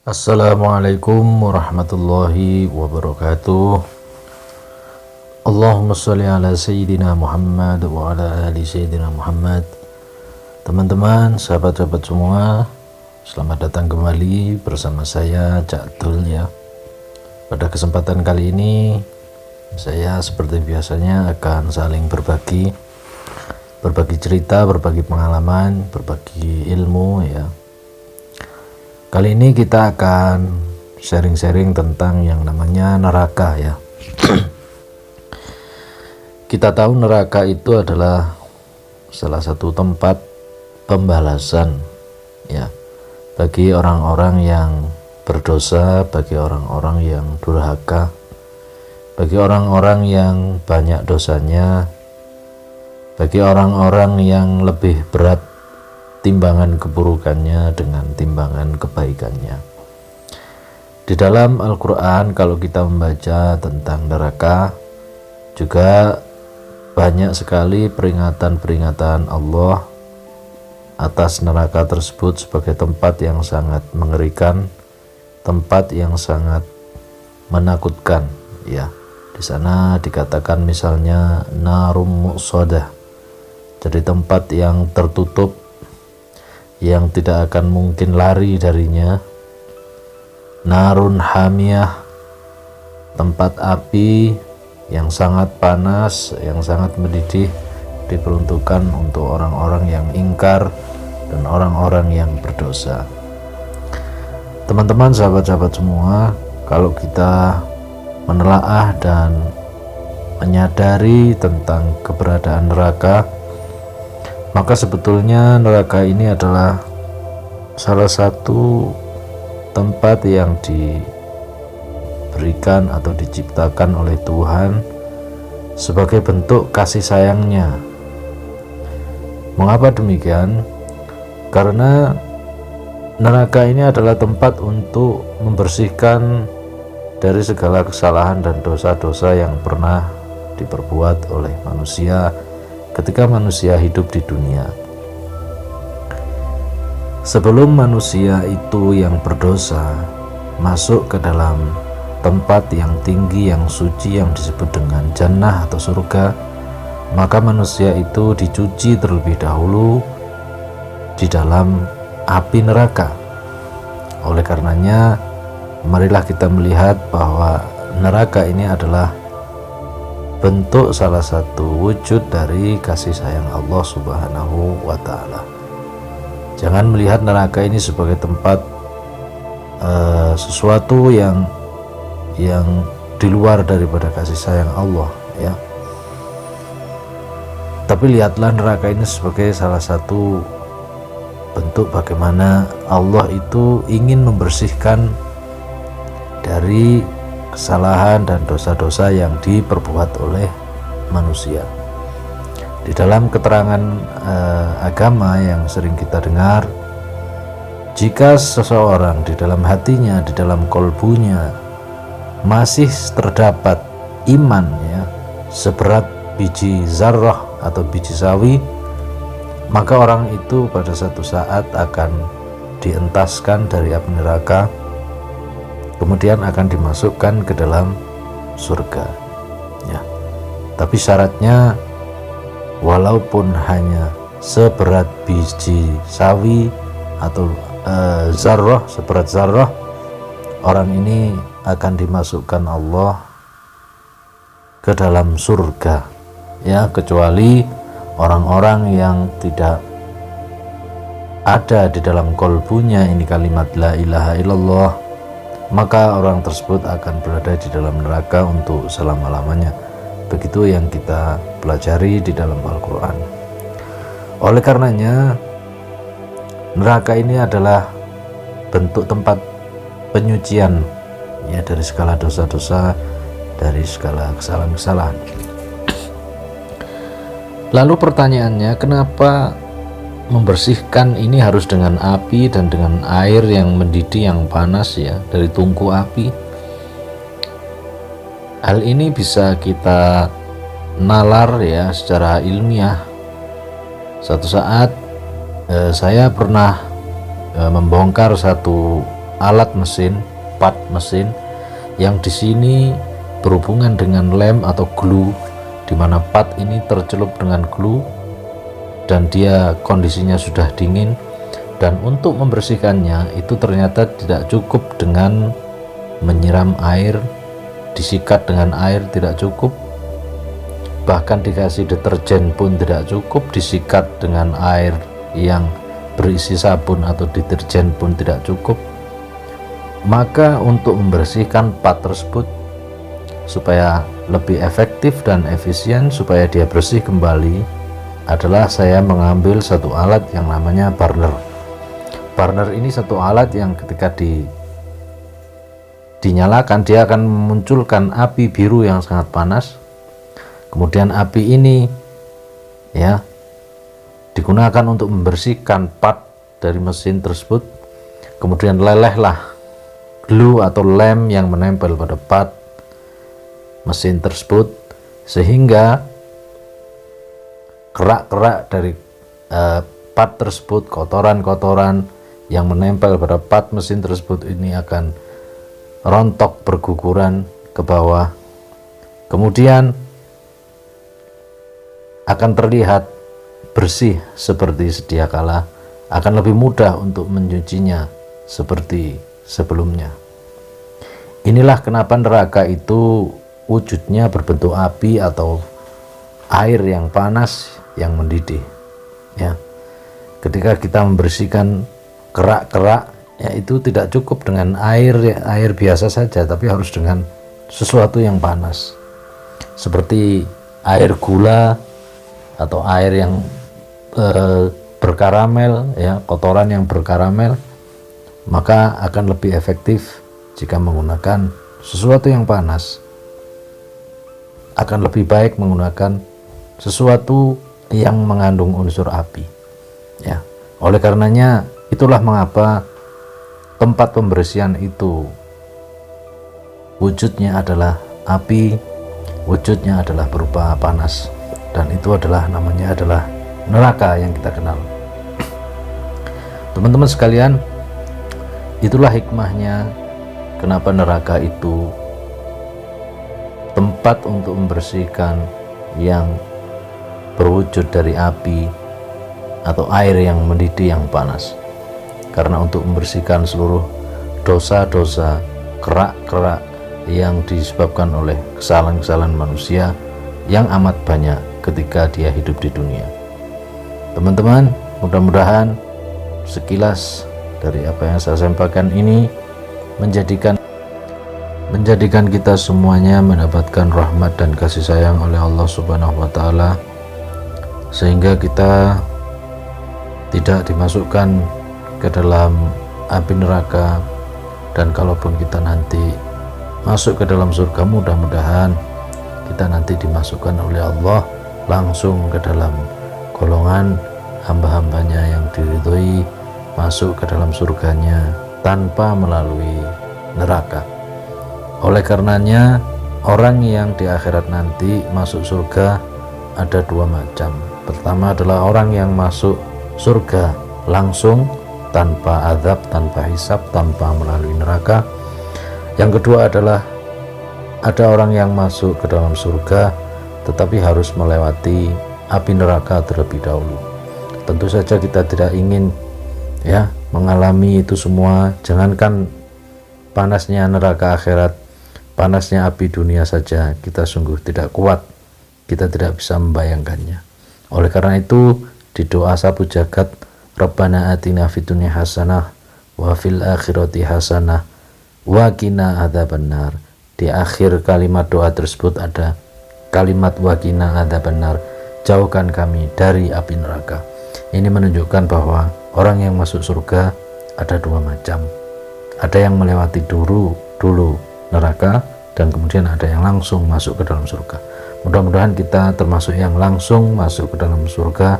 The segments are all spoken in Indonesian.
Assalamualaikum warahmatullahi wabarakatuh. Allahumma sholli ala Sayyidina Muhammad wa ala ali Sayyidina Muhammad. Teman-teman, sahabat-sahabat semua, selamat datang kembali bersama saya Cak Dul ya. Pada kesempatan kali ini saya seperti biasanya akan saling berbagi cerita, berbagi pengalaman, berbagi ilmu ya. Kali ini kita akan sharing-sharing tentang yang namanya neraka ya. Kita tahu neraka itu adalah salah satu tempat pembalasan ya bagi orang-orang yang berdosa, bagi orang-orang yang durhaka, bagi orang-orang yang banyak dosanya, bagi orang-orang yang lebih berat timbangan keburukannya dengan timbangan kebaikannya. Di dalam Al-Quran kalau kita membaca tentang neraka, juga banyak sekali peringatan-peringatan Allah atas neraka tersebut sebagai tempat yang sangat mengerikan, tempat yang sangat menakutkan ya. Di sana dikatakan misalnya narum muqsadah, jadi tempat yang tertutup, yang tidak akan mungkin lari darinya. Narun hamiyah, tempat api yang sangat panas, yang sangat mendidih, diperuntukkan untuk orang-orang yang ingkar dan orang-orang yang berdosa. Teman-teman, sahabat-sahabat semua, kalau kita menelaah dan menyadari tentang keberadaan neraka, maka sebetulnya neraka ini adalah salah satu tempat yang diberikan atau diciptakan oleh Tuhan sebagai bentuk kasih sayangnya. Mengapa demikian? Karena neraka ini adalah tempat untuk membersihkan dari segala kesalahan dan dosa-dosa yang pernah diperbuat oleh manusia ketika manusia hidup di dunia. Sebelum manusia itu yang berdosa masuk ke dalam tempat yang tinggi, yang suci, yang disebut dengan jannah atau surga, maka manusia itu dicuci terlebih dahulu di dalam api neraka. Oleh karenanya, marilah kita melihat bahwa neraka ini adalah bentuk salah satu wujud dari kasih sayang Allah Subhanahu wa Ta'ala. Jangan melihat neraka ini sebagai tempat sesuatu yang di luar daripada kasih sayang Allah ya. Tapi lihatlah neraka ini sebagai salah satu bentuk bagaimana Allah itu ingin membersihkan dari kesalahan dan dosa-dosa yang diperbuat oleh manusia. Di dalam keterangan agama yang sering kita dengar, jika seseorang di dalam hatinya, di dalam kolbunya masih terdapat iman ya seberat biji zarrah atau biji sawi, maka orang itu pada satu saat akan dientaskan dari api neraka, kemudian akan dimasukkan ke dalam surga ya. Tapi syaratnya walaupun hanya seberat biji sawi atau zarrah, seberat zarrah, orang ini akan dimasukkan Allah ke dalam surga ya, kecuali orang-orang yang tidak ada di dalam kolbunya ini kalimat la ilaha illallah, maka orang tersebut akan berada di dalam neraka untuk selama-lamanya. Begitu yang kita pelajari di dalam Al-Quran. Oleh karenanya, neraka ini adalah bentuk tempat penyucian ya dari segala dosa-dosa, dari segala kesalahan-kesalahan. Lalu pertanyaannya, kenapa membersihkan ini harus dengan api dan dengan air yang mendidih, yang panas ya, dari tungku api? Hal ini bisa kita nalar ya secara ilmiah. Suatu saat saya pernah membongkar satu alat mesin, part mesin yang di sini berhubungan dengan lem atau glue, di mana part ini tercelup dengan glue dan dia kondisinya sudah dingin. Dan untuk membersihkannya itu ternyata tidak cukup dengan menyiram air, disikat dengan air tidak cukup, bahkan dikasih deterjen pun tidak cukup, disikat dengan air yang berisi sabun atau deterjen pun tidak cukup. Maka untuk membersihkan part tersebut supaya lebih efektif dan efisien, supaya dia bersih kembali, adalah saya mengambil satu alat yang namanya burner. Burner ini satu alat yang ketika dinyalakan dia akan memunculkan api biru yang sangat panas. Kemudian api ini ya digunakan untuk membersihkan part dari mesin tersebut. Kemudian lelehlah glue atau lem yang menempel pada part mesin tersebut, sehingga kerak-kerak dari part tersebut, kotoran-kotoran yang menempel pada part mesin tersebut ini akan rontok berguguran ke bawah. Kemudian akan terlihat bersih seperti sedia kala, akan lebih mudah untuk mencucinya seperti sebelumnya. Inilah kenapa neraka itu wujudnya berbentuk api atau air yang panas yang mendidih ya. Ketika kita membersihkan kerak-kerak ya, itu tidak cukup dengan air biasa saja, tapi harus dengan sesuatu yang panas seperti air gula atau air yang berkaramel ya, kotoran yang berkaramel. Maka akan lebih efektif jika menggunakan sesuatu yang panas, akan lebih baik menggunakan sesuatu yang mengandung unsur api ya. Oleh karenanya itulah mengapa tempat pembersihan itu wujudnya adalah api, wujudnya adalah berupa panas, dan itu adalah namanya adalah neraka yang kita kenal. Teman-teman sekalian, itulah hikmahnya kenapa neraka itu tempat untuk membersihkan yang berwujud dari api atau air yang mendidih yang panas. Karena untuk membersihkan seluruh dosa-dosa, kerak-kerak yang disebabkan oleh kesalahan-kesalahan manusia yang amat banyak ketika dia hidup di dunia. Teman-teman, mudah-mudahan sekilas dari apa yang saya sampaikan ini menjadikan kita semuanya mendapatkan rahmat dan kasih sayang oleh Allah Subhanahu wa Ta'ala, sehingga kita tidak dimasukkan ke dalam api neraka. Dan kalaupun kita nanti masuk ke dalam surga, mudah-mudahan kita nanti dimasukkan oleh Allah langsung ke dalam golongan hamba-hambanya yang diridhoi, masuk ke dalam surganya tanpa melalui neraka. Oleh karenanya orang yang di akhirat nanti masuk surga ada dua macam. Pertama adalah orang yang masuk surga langsung tanpa azab, tanpa hisab, tanpa melalui neraka. Yang kedua adalah ada orang yang masuk ke dalam surga tetapi harus melewati api neraka terlebih dahulu. Tentu saja kita tidak ingin ya mengalami itu semua. Jangankan panasnya neraka akhirat, panasnya api dunia saja kita sungguh tidak kuat, kita tidak bisa membayangkannya. Oleh karena itu di doa sapu jagat, Rabbana atina fid dunya hasanah wa fil akhirati hasanah wa qina adzabannar. Di akhir kalimat doa tersebut ada kalimat wa qina adzabannar, jauhkan kami dari api neraka. Ini menunjukkan bahwa orang yang masuk surga ada dua macam. Ada yang melewati dulu neraka, dan kemudian ada yang langsung masuk ke dalam surga. Mudah-mudahan kita termasuk yang langsung masuk ke dalam surga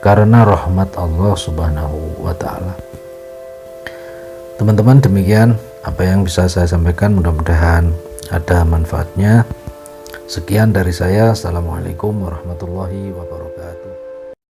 karena rahmat Allah Subhanahu wa Ta'ala. Teman-teman, demikian apa yang bisa saya sampaikan, mudah-mudahan ada manfaatnya. Sekian dari saya. Assalamualaikum warahmatullahi wabarakatuh.